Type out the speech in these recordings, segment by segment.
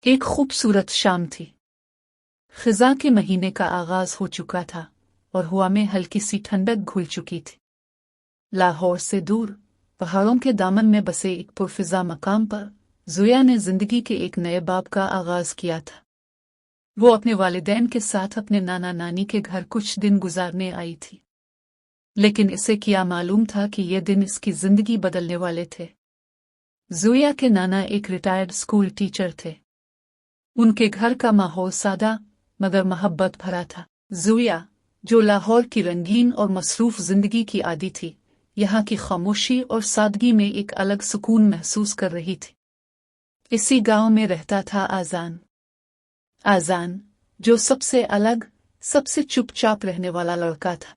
एक खूबसूरत शाम थी। खिज़ां के महीने का आगाज हो चुका था और हवा में हल्की सी ठंडक घुल चुकी थी। लाहौर से दूर पहाड़ों के दामन में बसे एक पुरफिजा मकाम पर ज़ुया ने जिंदगी के एक नए बाब का आगाज किया था। वो अपने वालिदैन के साथ अपने नाना नानी के घर कुछ दिन गुजारने आई थी, लेकिन इसे क्या मालूम था कि ये दिन इसकी जिंदगी बदलने वाले थे। ज़ुया के नाना एक रिटायर्ड स्कूल टीचर थे। उनके घर का माहौल सादा मगर मोहब्बत भरा था। ज़ुया, जो लाहौर की रंगीन और मसरूफ जिंदगी की आदी थी, यहाँ की खामोशी और सादगी में एक अलग सुकून महसूस कर रही थी। इसी गांव में रहता था आज़ान। आज़ान, जो सबसे अलग, सबसे चुपचाप रहने वाला लड़का था।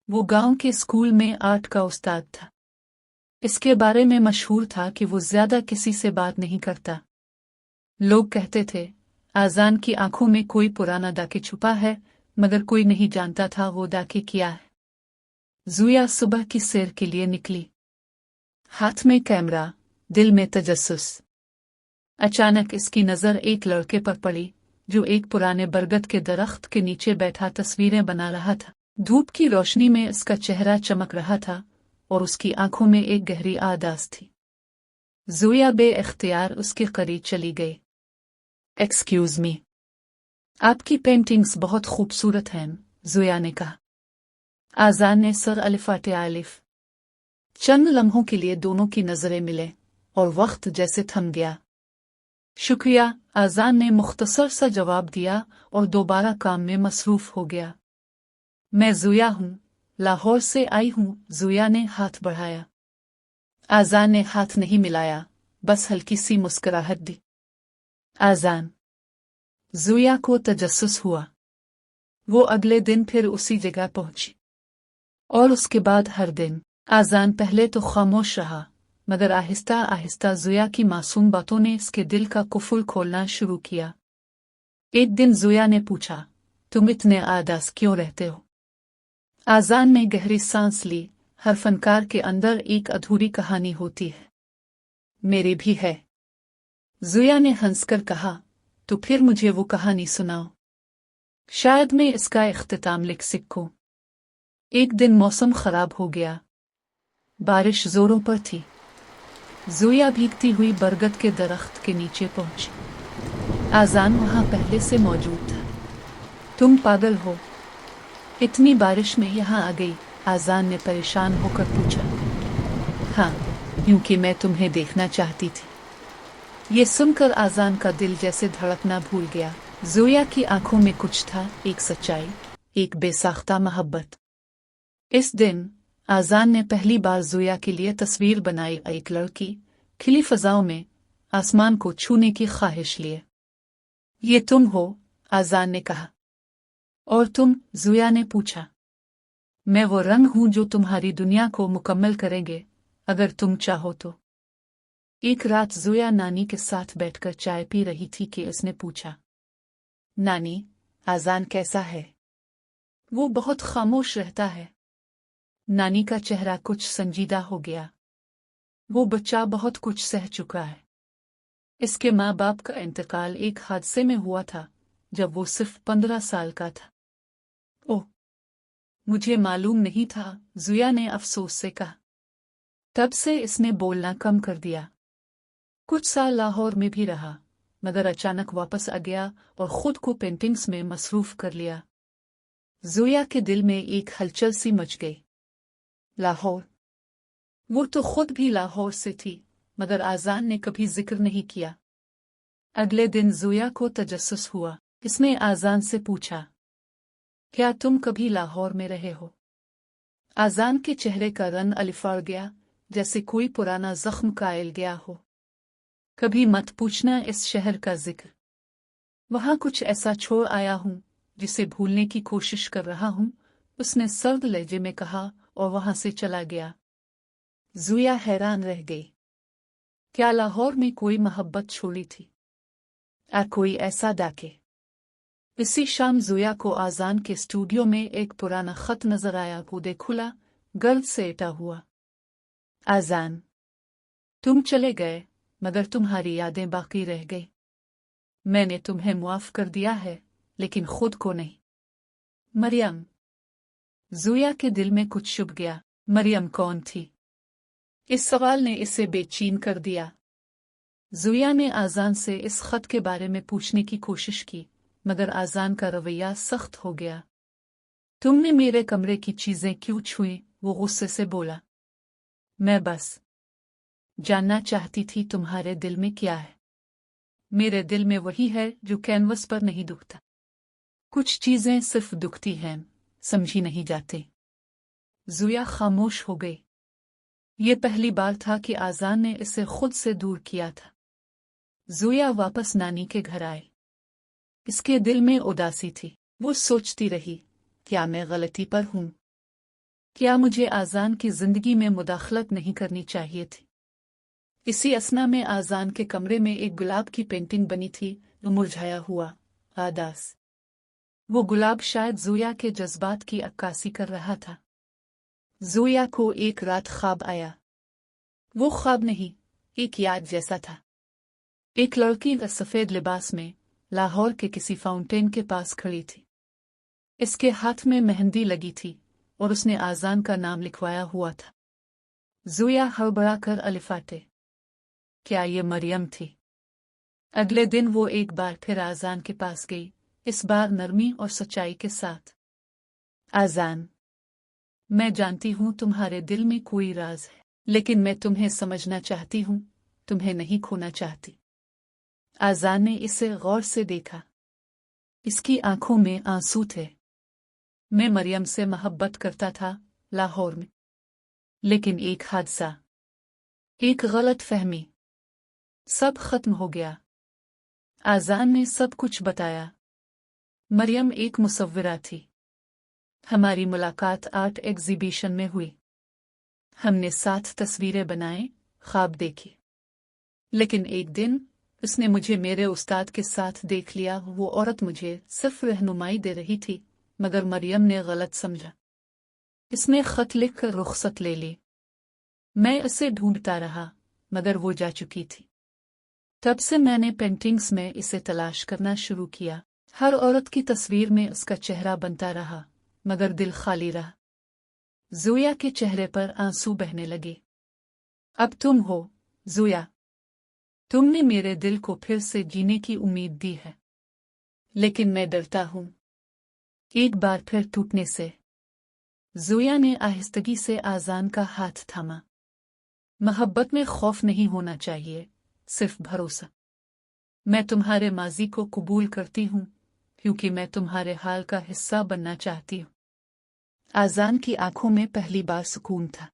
वो गांव के स्कूल में आर्ट का उस्ताद था। इसके बारे में मशहूर था कि वो ज्यादा किसी से बात नहीं करता। लोग कहते थे, आज़ान की आंखों में कोई पुराना दाके छुपा है, मगर कोई नहीं जानता था वो दाके क्या है। ज़ुया सुबह की सैर के लिए निकली, हाथ में कैमरा, दिल में तजस्सुस। अचानक इसकी नज़र एक लड़के पर पड़ी जो एक पुराने बरगद के दरख्त के नीचे बैठा तस्वीरें बना रहा था। धूप की रोशनी में इसका चेहरा चमक रहा था और उसकी आंखों में एक गहरी आदास थी। ज़ुया बे-इख्तियार उसके करीब चली गई। एक्सक्यूज मी, आपकी पेंटिंग्स बहुत खूबसूरत हैं, ज़ुया ने कहा। आज़ान ने सर अलिफ़ाटे आलिफ। चंद लम्हों के लिए दोनों की नजरें मिले और वक्त जैसे थम गया। शुक्रिया, आज़ान ने मुख्तसर सा जवाब दिया और दोबारा काम में मसरूफ हो गया। मैं ज़ुया हूँ, लाहौर से आई हूँ, ज़ुया ने हाथ बढ़ाया। आज़ान ने हाथ नहीं मिलाया, बस हल्की सी मुस्कुराहट दी। आज़ान। ज़ुया को तजस्सुस हुआ। वो अगले दिन फिर उसी जगह पहुंची और उसके बाद हर दिन। आज़ान पहले तो खामोश रहा, मगर आहिस्ता आहिस्ता ज़ुया की मासूम बातों ने इसके दिल का कुफुल खोलना शुरू किया। एक दिन ज़ुया ने पूछा, तुम इतने आदास क्यों रहते हो? आज़ान ने गहरी सांस ली। हर फनकार के अंदर एक अधूरी कहानी होती है। मेरी भी है। ज़ुया ने हंसकर कहा, तो फिर मुझे वो कहानी सुनाओ। शायद मैं इसका इख्तिताम लिख सकूं। एक दिन मौसम खराब हो गया। बारिश जोरों पर थी। ज़ुया भीगती हुई बरगद के दरख्त के नीचे पहुंची। आज़ान वहां पहले से मौजूद था। तुम पागल हो? इतनी बारिश में यहाँ आ गई? आज़ान ने परेशान होकर पूछा। हाँ, क्योंकि मैं तुम्हें देखना चाहती थी। ये सुनकर आज़ान का दिल जैसे धड़कना भूल गया। ज़ुया की आंखों में कुछ था, एक सच्चाई, एक बेसाख्ता मोहब्बत। इस दिन आज़ान ने पहली बार ज़ुया के लिए तस्वीर बनाई। एक लड़की, खिली फजाओं में, आसमान को छूने की ख्वाहिश लिए। ये तुम हो? आज़ान ने कहा। और तुम? ज़ुया ने पूछा। मैं वो रंग हूं जो तुम्हारी दुनिया को मुकम्मल करेंगे, अगर तुम चाहो तो। एक रात ज़ुया नानी के साथ बैठकर चाय पी रही थी कि उसने पूछा, नानी, आज़ान कैसा है? वो बहुत खामोश रहता है। नानी का चेहरा कुछ संजीदा हो गया। वो बच्चा बहुत कुछ सह चुका है। इसके माँ बाप का इंतकाल एक हादसे में हुआ था जब वो सिर्फ 15 साल का था। ओह, मुझे मालूम नहीं था, ज़ुया ने अफसोस से कहा। तब से इसने बोलना कम कर दिया। कुछ साल लाहौर में भी रहा, मगर अचानक वापस आ गया और खुद को पेंटिंग्स में मसरूफ कर लिया। ज़ुया के दिल में एक हलचल सी मच गई। लाहौर? वो तो खुद भी लाहौर से थी, मगर आज़ान ने कभी जिक्र नहीं किया। अगले दिन ज़ुया को तजस्सुस हुआ। इसने आज़ान से पूछा, क्या तुम कभी लाहौर में रहे हो? आज़ान के चेहरे का रंग अलिफाड़ गया, जैसे कोई पुराना जख्म कायल गया हो। कभी मत पूछना इस शहर का जिक्र। वहां कुछ ऐसा छोड़ आया हूं जिसे भूलने की कोशिश कर रहा हूं, उसने सर्द लहजे में कहा और वहां से चला गया। ज़ुया हैरान रह गई। क्या लाहौर में कोई मोहब्बत छोड़ी थी? कोई ऐसा दाके? इसी शाम ज़ुया को आज़ान के स्टूडियो में एक पुराना खत नजर आया। कूदे खुला, गर्द से एटा हुआ। आज़ान, तुम चले गए, मगर तुम्हारी यादें बाकी रह गई। मैंने तुम्हें मुआफ कर दिया है, लेकिन खुद को नहीं। मरियम। ज़ुया के दिल में कुछ चुभ गया। मरियम कौन थी? इस सवाल ने इसे बेचैन कर दिया। ज़ुया ने आज़ान से इस खत के बारे में पूछने की कोशिश की, मगर आज़ान का रवैया सख्त हो गया। तुमने मेरे कमरे की चीज़ें क्यों छुई? वो गुस्से से बोला। मैं बस जानना चाहती थी तुम्हारे दिल में क्या है। मेरे दिल में वही है जो कैनवस पर नहीं दुखता। कुछ चीज़ें सिर्फ दुखती हैं, समझी नहीं जाती। ज़ुया खामोश हो गई। ये पहली बार था कि आज़ान ने इसे खुद से दूर किया था। ज़ुया वापस नानी के घर आए। इसके दिल में उदासी थी। वो सोचती रही, क्या मैं गलती पर हूँ? क्या मुझे आज़ान की जिंदगी में मुदाखलत नहीं करनी चाहिए थी? इसी असना में आज़ान के कमरे में एक गुलाब की पेंटिंग बनी थी, जो मुरझाया हुआ, आदास। वो गुलाब शायद ज़ुया के जज्बात की अक्कासी कर रहा था। ज़ुया को एक रात ख्वाब आया। वो ख्वाब नहीं, एक याद जैसा था। एक लड़की सफ़ेद लिबास में लाहौर के किसी फाउंटेन के पास खड़ी थी। इसके हाथ में मेहंदी लगी थी और उसने आज़ान का नाम लिखवाया हुआ था। ज़ुया हड़बड़ा कर अलिफाटे। क्या ये मरियम थी? अगले दिन वो एक बार फिर आज़ान के पास गई, इस बार नरमी और सच्चाई के साथ। आज़ान, मैं जानती हूँ तुम्हारे दिल में कोई राज है, लेकिन मैं तुम्हें समझना चाहती हूँ, तुम्हें नहीं खोना चाहती। आज़ान ने इसे गौर से देखा। इसकी आंखों में आंसू थे। मैं मरियम से मोहब्बत करता था, लाहौर में। लेकिन एक हादसा, एक गलत फहमी, सब खत्म हो गया। आज़ान ने सब कुछ बताया। मरियम एक मुसव्विरा थी। हमारी मुलाकात आर्ट एग्जीबिशन में हुई। हमने साथ तस्वीरें बनाए, ख्वाब देखे। लेकिन एक दिन उसने मुझे मेरे उस्ताद के साथ देख लिया। वो औरत मुझे सिर्फ रहनुमाई दे रही थी, मगर मरियम ने गलत समझा। इसने खत लिख कर रुखसत ले ली। मैं इसे ढूंढता रहा, मगर वो जा चुकी थी। तब से मैंने पेंटिंग्स में इसे तलाश करना शुरू किया। हर औरत की तस्वीर में उसका चेहरा बनता रहा, मगर दिल खाली रहा। ज़ुया के चेहरे पर आंसू बहने लगे। अब तुम हो, ज़ुया। तुमने मेरे दिल को फिर से जीने की उम्मीद दी है। लेकिन मैं डरता हूँ, एक बार फिर टूटने से। ज़ुया ने आहिस्तगी से आज़ान का हाथ थामा। मोहब्बत में खौफ नहीं होना चाहिए, सिर्फ भरोसा। मैं तुम्हारे माजी को कबूल करती हूँ, क्योंकि मैं तुम्हारे हाल का हिस्सा बनना चाहती हूँ। आज़ान की आंखों में पहली बार सुकून था।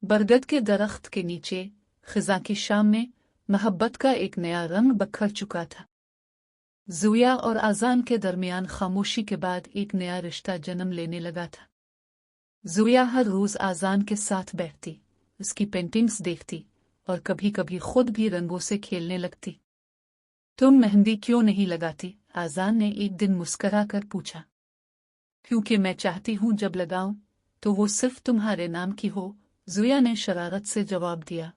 बरगद के दरख्त के नीचे खिज़ां की शाम में मोहब्बत का एक नया रंग बखर चुका था। ज़ुया और आज़ान के दरमियान खामोशी के बाद एक नया रिश्ता जन्म लेने लगा था। ज़ुया हर रोज़ आज़ान के साथ बैठती, उसकी पेंटिंग्स देखती और कभी कभी खुद भी रंगों से खेलने लगती। तुम मेहंदी क्यों नहीं लगाती? आज़ान ने एक दिन मुस्करा कर पूछा। क्योंकि मैं चाहती हूँ जब लगाऊं तो वो सिर्फ तुम्हारे नाम की हो, ज़ुया ने शरारत से जवाब दिया।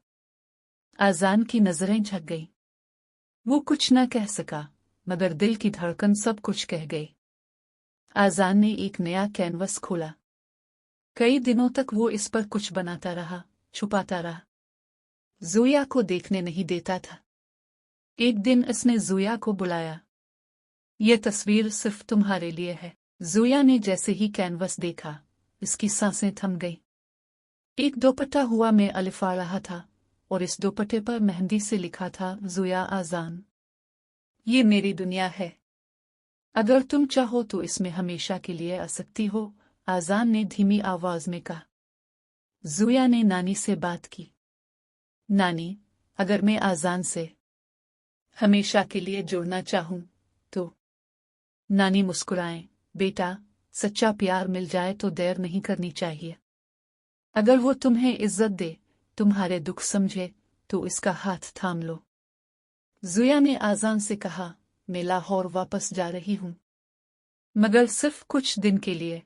आज़ान की नजरें झक गईं। वो कुछ न कह सका, मगर दिल की धड़कन सब कुछ कह गई। आज़ान ने एक नया कैनवस खोला। कई दिनों तक वो इस पर कुछ बनाता रहा, छुपाता रहा। ज़ुया को देखने नहीं देता था। एक दिन इसने ज़ुया को बुलाया। ये तस्वीर सिर्फ तुम्हारे लिए है। ज़ुया ने जैसे ही कैनवस देखा, इसकी सांसें थम गईं। एक दुपट्टा हुआ में अलिफा रहा था और इस दुपट्टे पर मेहंदी से लिखा था, ज़ुया आज़ान। ये मेरी दुनिया है। अगर तुम चाहो तो इसमें हमेशा के लिए आ सकती हो, आज़ान ने धीमी आवाज में कहा। ज़ुया ने नानी से बात की। नानी, अगर मैं आज़ान से हमेशा के लिए जुड़ना चाहूं तो? नानी मुस्कुराएं। बेटा, सच्चा प्यार मिल जाए तो देर नहीं करनी चाहिए। अगर वो तुम्हें इज्जत दे, तुम्हारे दुख समझे, तो इसका हाथ थाम लो। ज़ुया ने आज़ान से कहा, मैं लाहौर वापस जा रही हूँ, मगर सिर्फ कुछ दिन के लिए।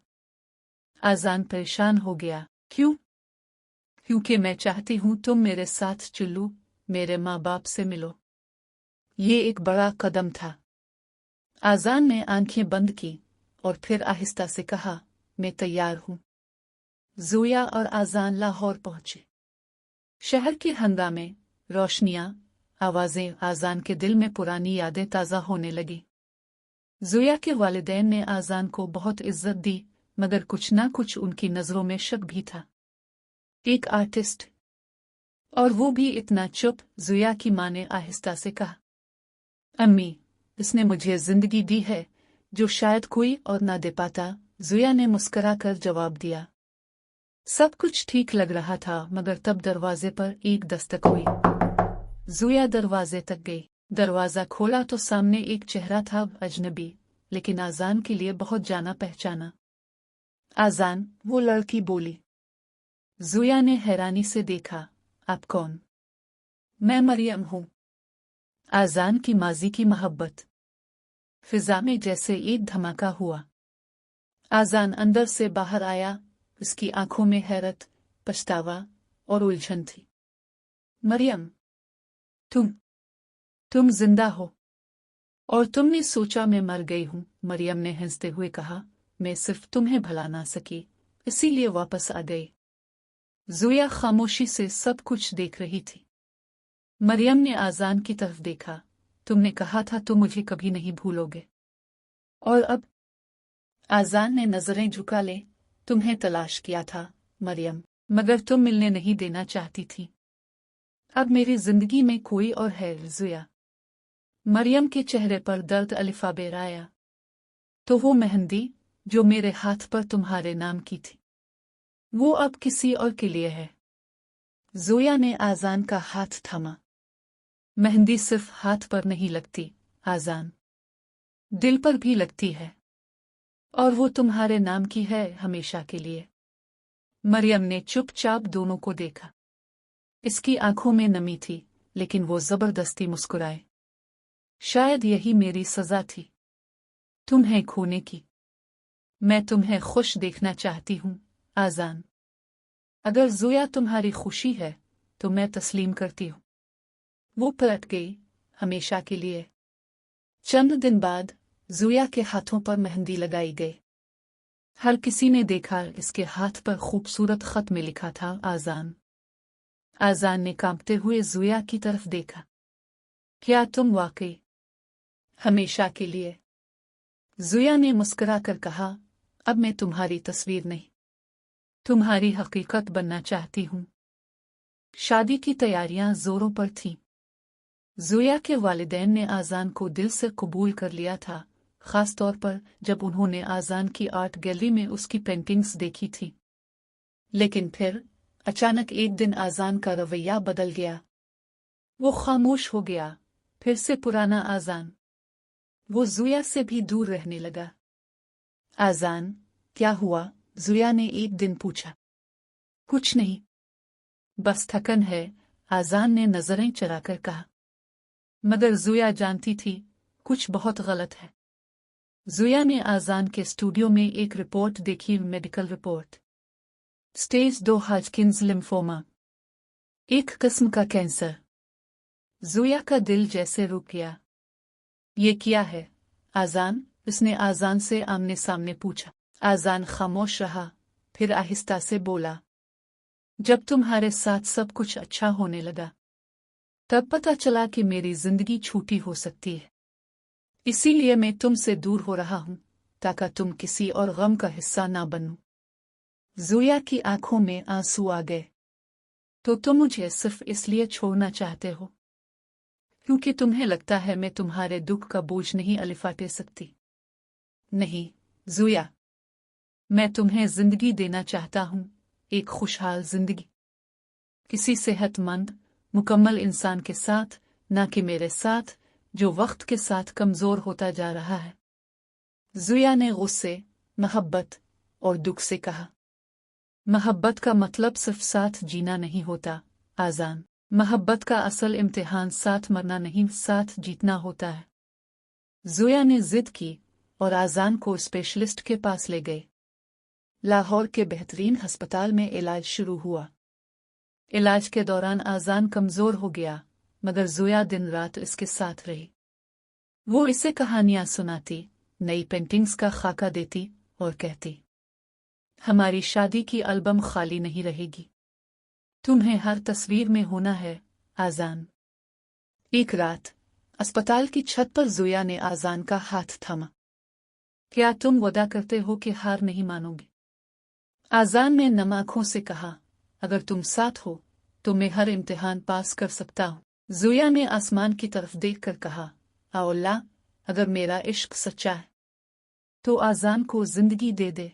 आज़ान परेशान हो गया। क्यों? क्योंकि मैं चाहती हूँ तुम मेरे साथ चलो, मेरे माँ बाप से मिलो। ये एक बड़ा कदम था। आज़ान ने आंखें बंद की और फिर आहिस्ता से कहा, मैं तैयार हूँ। ज़ोया और आज़ान लाहौर पहुंचे। शहर के हंगामे, रोशनियां, आवाजें, आज़ान के दिल में पुरानी यादें ताज़ा होने लगी। ज़ोया के वालिदैन ने आज़ान को बहुत इज्जत दी, मगर कुछ ना कुछ उनकी नज़रों में शक भी था। एक आर्टिस्ट, और वो भी इतना चुप। ज़ोया की माँ ने आहिस्ता से कहा, अम्मी, इसने मुझे जिंदगी दी है जो शायद कोई और ना दे पाता। ज़ोया ने मुस्कुराकर जवाब दिया। सब कुछ ठीक लग रहा था, मगर तब दरवाजे पर एक दस्तक हुई। ज़ोया दरवाजे तक गई। दरवाज़ा खोला तो सामने एक चेहरा था, अजनबी, लेकिन आज़ान के लिए बहुत जाना पहचाना। आज़ान, वो लड़की बोली। ज़ोया ने हैरानी से देखा, आप कौन? मैं मरियम हूँ। आज़ान की माजी की मोहब्बत। फिजा में जैसे एक धमाका हुआ। आज़ान अंदर से बाहर आया, उसकी आंखों में हैरत, पछतावा और उलझन थी। मरियम, तुम जिंदा हो। और तुमने सोचा मैं मर गई हूँ? मरियम ने हंसते हुए कहा, मैं सिर्फ तुम्हें भुला ना सकी, इसीलिए वापस आ गई। ज़ोया खामोशी से सब कुछ देख रही थी। मरियम ने आज़ान की तरफ देखा, तुमने कहा था तुम मुझे कभी नहीं भूलोगे। और अब? आज़ान ने नजरें झुका ले, तुम्हें तलाश किया था मरियम, मगर तुम मिलने नहीं देना चाहती थी। अब मेरी जिंदगी में कोई और है। ज़ोया। मरियम के चेहरे पर दर्द अलिफाबेर आया। तो वो मेहंदी जो मेरे हाथ पर तुम्हारे नाम की थी, वो अब किसी और के लिए है। ज़ोया ने आज़ान का हाथ थामा। मेहंदी सिर्फ हाथ पर नहीं लगती आज़ान, दिल पर भी लगती है। और वो तुम्हारे नाम की है, हमेशा के लिए। मरियम ने चुपचाप दोनों को देखा। इसकी आंखों में नमी थी, लेकिन वो जबरदस्ती मुस्कुराए। शायद यही मेरी सजा थी, तुम्हें खोने की। मैं तुम्हें खुश देखना चाहती हूँ आज़ान। अगर ज़ोया तुम्हारी खुशी है तो मैं तस्लीम करती हूँ। वो पलट गई, हमेशा के लिए। चंद दिन बाद ज़ोया के हाथों पर मेहंदी लगाई गई। हर किसी ने देखा, इसके हाथ पर खूबसूरत खत में लिखा था आज़ान। आज़ान ने कांपते हुए ज़ोया की तरफ देखा। क्या तुम वाकई हमेशा के लिए? ज़ोया ने मुस्कुराकर कहा, अब मैं तुम्हारी तस्वीर नहीं, तुम्हारी हकीकत बनना चाहती हूँ। शादी की तैयारियां जोरों पर थीं। ज़ोया के वालिदैन ने आज़ान को दिल से कबूल कर लिया था, खास तौर पर जब उन्होंने आज़ान की आर्ट गैलरी में उसकी पेंटिंग्स देखी थी। लेकिन फिर अचानक एक दिन आज़ान का रवैया बदल गया। वो खामोश हो गया, फिर से पुराना आज़ान। वो ज़ोया से भी दूर रहने लगा। आज़ान, क्या हुआ? ज़ोया ने एक दिन पूछा। कुछ नहीं, बस थकन है, आज़ान ने नजरें चराकर कहा। मगर ज़ोया जानती थी, कुछ बहुत गलत है। ज़ोया ने आज़ान के स्टूडियो में एक रिपोर्ट देखी, मेडिकल रिपोर्ट। स्टेज 2 हॉजकिंस लिम्फोमा, एक किस्म का कैंसर। ज़ोया का दिल जैसे रुक गया। ये क्या है आज़ान? उसने आज़ान से आमने सामने पूछा। आज़ान खामोश रहा, फिर आहिस्ता से बोला, जब तुम्हारे साथ सब कुछ अच्छा होने लगा, तब पता चला कि मेरी जिंदगी छूटी हो सकती है। इसीलिए मैं तुमसे दूर हो रहा हूं, ताकि तुम किसी और गम का हिस्सा ना बनो। ज़ोया की आंखों में आंसू आ गए। तो तुम मुझे सिर्फ इसलिए छोड़ना चाहते हो क्योंकि तुम्हें लगता है मैं तुम्हारे दुख का बोझ नहीं अलिफाटे सकती? नहीं ज़ोया, मैं तुम्हें जिंदगी देना चाहता हूं, एक खुशहाल जिंदगी, किसी सेहतमंद मुकम्मल इंसान के साथ, ना कि मेरे साथ जो वक्त के साथ कमजोर होता जा रहा है। ज़ोया ने गुस्से, मोहब्बत और दुख से कहा। मोहब्बत का मतलब सिर्फ साथ जीना नहीं होता आज़ान। मोहब्बत का असल इम्तिहान साथ मरना नहीं, साथ जीतना होता है। ज़ोया ने जिद की और आज़ान को स्पेशलिस्ट के पास ले गए। लाहौर के बेहतरीन अस्पताल में इलाज शुरू हुआ। इलाज के दौरान आज़ान कमज़ोर हो गया, मगर ज़ोया दिन रात इसके साथ रही। वो इसे कहानियां सुनाती, नई पेंटिंग्स का खाका देती और कहती, हमारी शादी की एल्बम खाली नहीं रहेगी, तुम्हें हर तस्वीर में होना है आजान। एक रात अस्पताल की छत पर ज़ोया ने आजान का हाथ थामा। क्या तुम वादा करते हो कि हार नहीं मानोगे? आजान ने नम आंखों से कहा, अगर तुम साथ हो तो मैं हर इम्तिहान पास कर सकता हूँ। ज़ोया ने आसमान की तरफ देखकर कहा, आओ अल्लाह, अगर मेरा इश्क सच्चा है तो आजान को जिंदगी दे दे।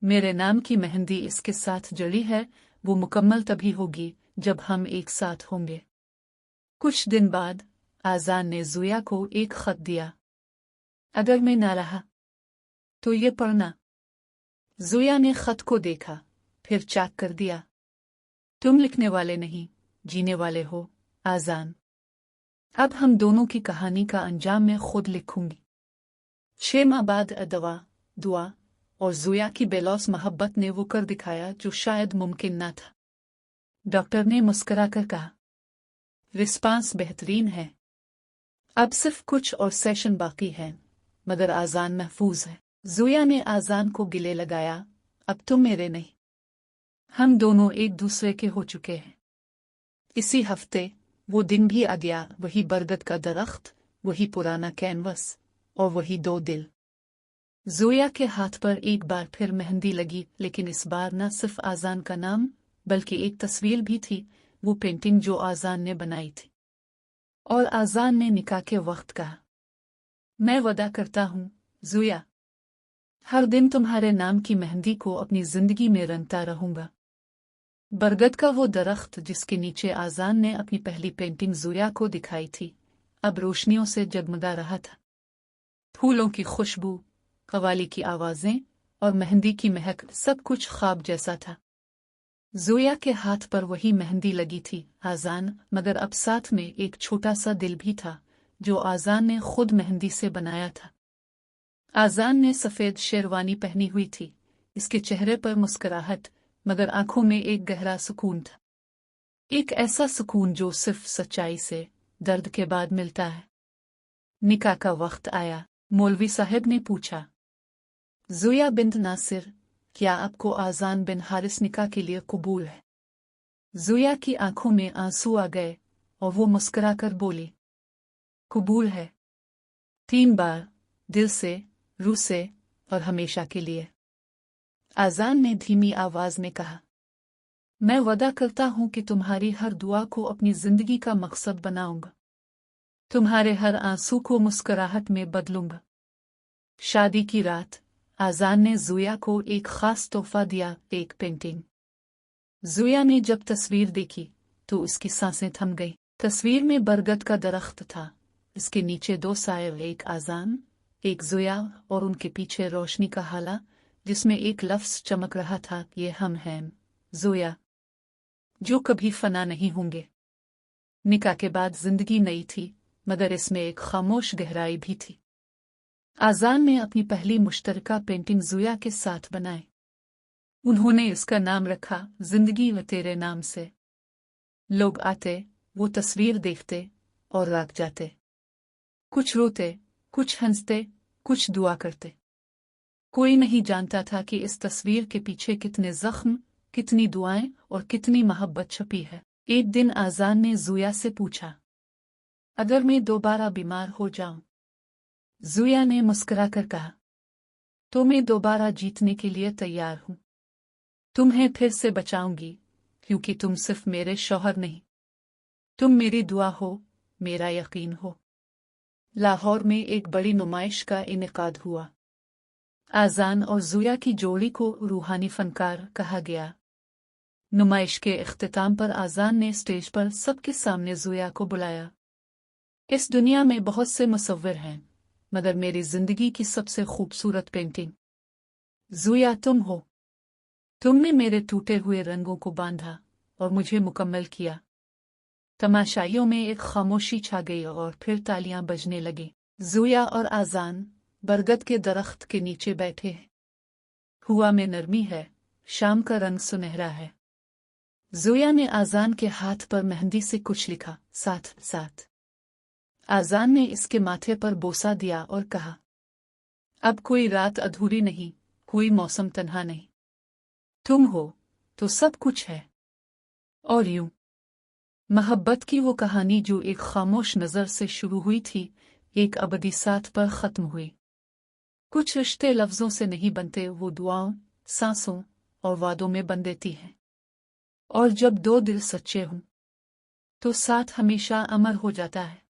मेरे नाम की मेहंदी इसके साथ जड़ी है, वो मुकम्मल तभी होगी जब हम एक साथ होंगे। कुछ दिन बाद आजान ने ज़ोया को एक खत दिया। अगर मैं ना रहा तो ये पढ़ना। ज़ोया ने खत को देखा, फिर चेक कर दिया। तुम लिखने वाले नहीं, जीने वाले हो आजान। अब हम दोनों की कहानी का अंजाम मैं खुद लिखूंगी। 6 माह बाद दुआ और ज़ोया की बेलौस मोहब्बत ने वो कर दिखाया जो शायद मुमकिन ना था। डॉक्टर ने मुस्कुराकर कहा, रिस्पांस बेहतरीन है, अब सिर्फ कुछ और सेशन बाकी है, मगर आजान महफूज है। ज़ोया ने आजान को गिले लगाया, अब तुम मेरे नहीं, हम दोनों एक दूसरे के हो चुके हैं। इसी हफ्ते वो दिन भी आ गया, वही बरगद का दरख्त, वही पुराना कैनवस और वही 2 दिल। ज़ोया के हाथ पर एक बार फिर मेहंदी लगी, लेकिन इस बार न सिर्फ आजान का नाम बल्कि एक तस्वीर भी थी, वो पेंटिंग जो आजान ने बनाई थी। और आजान ने निकाह के वक्त कहा, मैं वादा करता हूँ ज़ोया, हर दिन तुम्हारे नाम की मेहंदी को अपनी जिंदगी में रंगता रहूंगा। बरगद का वो दरख्त जिसके नीचे आजान ने अपनी पहली पेंटिंग ज़ोया को दिखाई थी, अब रोशनियों से जगमगा रहा था। फूलों की खुशबू, कवाली की आवाजें और मेहंदी की महक, सब कुछ ख्वाब जैसा था। ज़ोया के हाथ पर वही मेहंदी लगी थी आजान, मगर अब साथ में एक छोटा सा दिल भी था जो आजान ने खुद मेहंदी से बनाया था। आजान ने सफ़ेद शेरवानी पहनी हुई थी, इसके चेहरे पर मुस्कुराहट, मगर आंखों में एक गहरा सुकून था। एक ऐसा सुकून जो सिर्फ सच्चाई से, दर्द के बाद मिलता है। निकाह का वक्त आया। मौलवी साहब ने पूछा, ज़ोया बिन्त नासिर, क्या आपको आजान बिन हारिस निकाह के लिए कबूल है? ज़ोया की आंखों में आंसू आ गए और वो मुस्कुराकर बोली, कबूल है, 3 बार, दिल से, रूह से और हमेशा के लिए। आजान ने धीमी आवाज में कहा, मैं वादा करता हूं कि तुम्हारी हर दुआ को अपनी जिंदगी का मकसद बनाऊंगा, तुम्हारे हर आंसू को मुस्कुराहट में बदलूंगा। शादी की रात आजान ने ज़ोया को एक खास तोहफा दिया, एक पेंटिंग। ज़ोया ने जब तस्वीर देखी तो उसकी सांसें थम गईं। तस्वीर में बरगद का दरख्त था, इसके नीचे 2 साए, एक आजान, एक ज़ोया और उनके पीछे रोशनी का हाला जिसमें एक लफ्ज़ चमक रहा था, ये हम हैं ज़ोया, जो कभी फना नहीं होंगे। निकाह के बाद जिंदगी नई थी, मगर इसमें एक खामोश गहराई भी थी। आजान ने अपनी पहली मुश्तरका पेंटिंग ज़ोया के साथ बनाई। उन्होंने इसका नाम रखा जिंदगी व तेरे नाम से। लोग आते, वो तस्वीर देखते और राग जाते। कुछ रोते, कुछ हंसते, कुछ दुआ करते। कोई नहीं जानता था कि इस तस्वीर के पीछे कितने जख्म, कितनी दुआएं और कितनी मोहब्बत छुपी है। एक दिन आजान ने ज़ोया से पूछा, अगर मैं दोबारा बीमार हो जाऊं? ज़ोया ने मुस्कुराकर कहा, तो मैं दोबारा जीतने के लिए तैयार हूं। तुम्हें फिर से बचाऊंगी, क्योंकि तुम सिर्फ मेरे शौहर नहीं, तुम मेरी दुआ हो, मेरा यकीन हो। लाहौर में एक बड़ी नुमाइश का इनेकाद हुआ। आजान और ज़ोया की जोड़ी को रूहानी फनकार कहा गया। नुमाइश के इख्तिताम पर आजान ने स्टेज पर सबके सामने ज़ोया को बुलाया। इस दुनिया में बहुत से मुसव्विर हैं, मगर मेरी जिंदगी की सबसे खूबसूरत पेंटिंग ज़ोया तुम हो। तुमने मेरे टूटे हुए रंगों को बांधा और मुझे मुकम्मल किया। तमाशाइयों में एक खामोशी छा गई और फिर तालियां बजने लगी। ज़ोया और आजान बरगद के दरख्त के नीचे बैठे हैं। हुआ में नरमी है, शाम का रंग सुनहरा है। زویا نے آذان کے ہاتھ پر مہندی سے کچھ لکھا، ساتھ ساتھ آذان نے اس کے ماتھے پر بوسہ دیا اور کہا، اب کوئی رات ادھوری نہیں، کوئی موسم تنہا نہیں، تم ہو تو سب کچھ ہے۔ اور یوں محبت کی وہ کہانی جو ایک خاموش نظر سے شروع ہوئی تھی، ایک ابدی ساتھ پر ختم ہوئی۔ کچھ رشتے لفظوں سے نہیں بنتے، وہ دعاؤں، سانسوں اور وعدوں میں بن دیتی ہیں، اور جب دو دل سچے ہوں تو ساتھ ہمیشہ امر ہو جاتا ہے۔